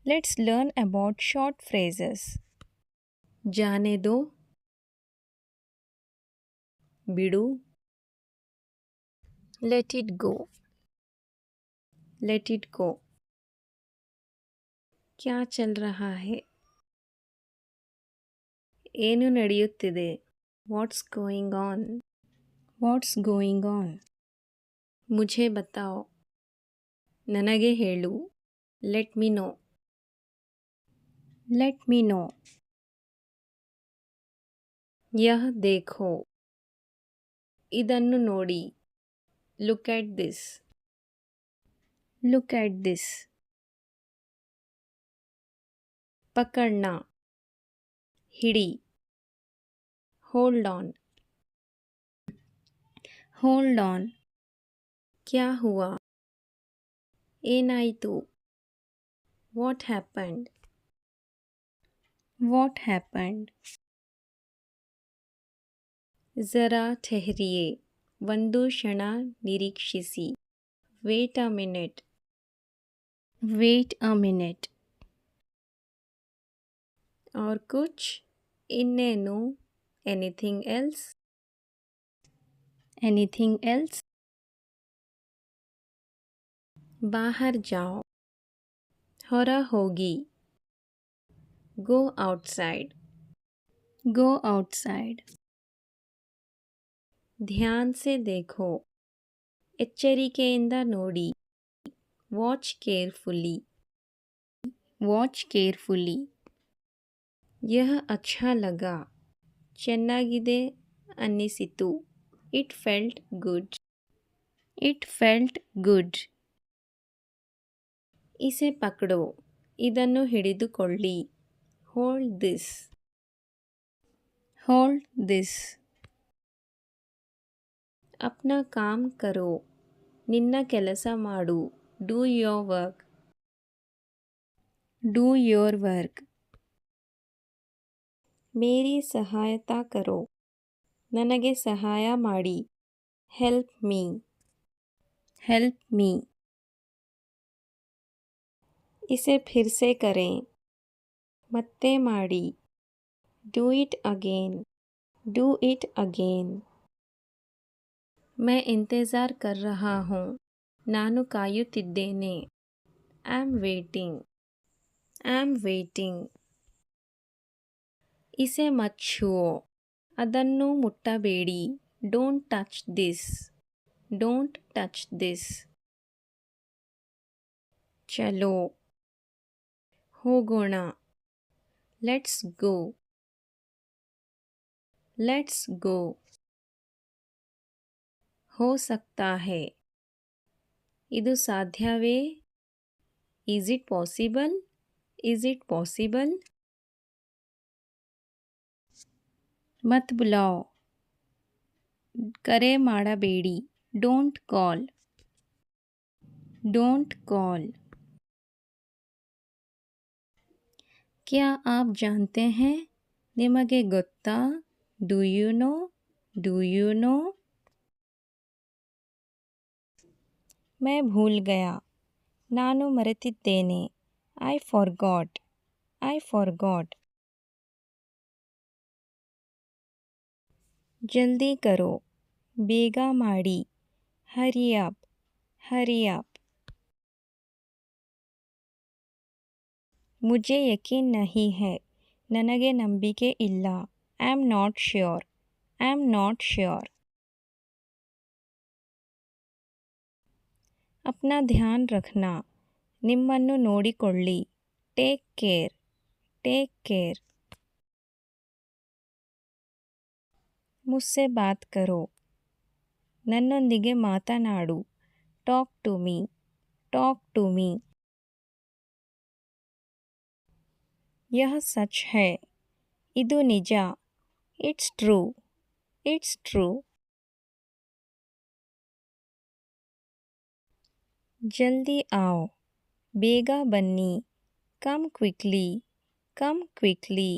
Let's learn about short phrases. जाने दो, बिडू, let it go, let it go. क्या चल रहा है? ಏನು ನಡೆಯುತ್ತಿದೆ? What's going on? What's going on? मुझे बताओ. ನನಗೆ ಹೇಳು. Let me know. Let me know. यह देखो. ಇದನ್ನು ನೋಡಿ. Look at this. Look at this. पकड़ना. हिड़ी. Hold on. Hold on. क्या हुआ? ಏನಾಯಿತು? What happened? What happened? ज़रा ठहरिए. ಒಂದು ಕ್ಷಣ ನಿರೀಕ್ಷಿಸಿ. Wait a minute. Wait a minute. और कुछ? ಇನ್ನೇನು? Anything else? Anything else? बाहर जाओ. ಹೊರ ಹೋಗಿ. Go outside. Go outside. ध्यान से देखो. ಎಚ್ಚರಿಕೆಯಿಂದ ನೋಡಿ. Watch carefully. Watch carefully. यह अच्छा लगा. ಚೆನ್ನಾಗಿದೆ ಅನ್ನಿಸಿತು. It felt good. It felt good. इसे पकड़ो. ಇದನ್ನು ಹಿಡಿದುಕೊಳ್ಳಿ. Hold this. Hold this. अपना काम करो. ನಿನ್ನ ಕೆಲಸ ಮಾಡು. Do your work. Do your work. मेरी सहायता करो. ನನಗೆ ಸಹಾಯ ಮಾಡಿ. Help me. Help me. इसे फिर से करें. ಮತ್ತೆ ಮಾಡಿ. Do it again. Do it again. मैं इंतज़ार कर रहा हूँ. ನಾನು ಕಾಯುತ್ತಿದ್ದೇನೆ. I'm waiting. I'm waiting. इसे मत छुओ. ಅದನ್ನು ಮುಟ್ಟಬೇಡಿ. Don't touch this. Don't touch this. ಚಲೋ. ಹೋಗೋಣ. Let's go. Let's go. हो सकता है. ಇದು ಸಾಧ್ಯವೇ? Is it possible? Is it possible? मत बुलाओ. ಕರೆ ಮಾಡಬೇಡಿ. Don't call. Don't call. क्या आप जानते हैं? ನಿಮಗೆ ಗೊತ್ತಾ? Do you know? Do you know? मैं भूल गया. ನಾನು ಮರೆತಿದ್ದೇನೆ. I forgot. I forgot. ಜಲ್ದಿ ಕರೋ. ಬೇಗ ಮಾಡಿ. Hurry up. Hurry up. मुझे यकीन नहीं है. ನನಗೆ ನಂಬಿಕೆ ಇಲ್ಲ. I am not sure. I am not sure. अपना ध्यान रखना. ನಿಮ್ಮನ್ನು ನೋಡಿಕೊಳ್ಳಿ. Take care. Take care. मुझसे बात करो. ನನ್ನೊಂದಿಗೆ ಮಾತನಾಡು. Talk to me. Talk to me. यह सच है. ಇದು ನಿಜ. It's true. It's true. ಜಲ್ದಿ आओ. ಬೇಗ ಬನ್ನಿ. Come quickly. Come quickly.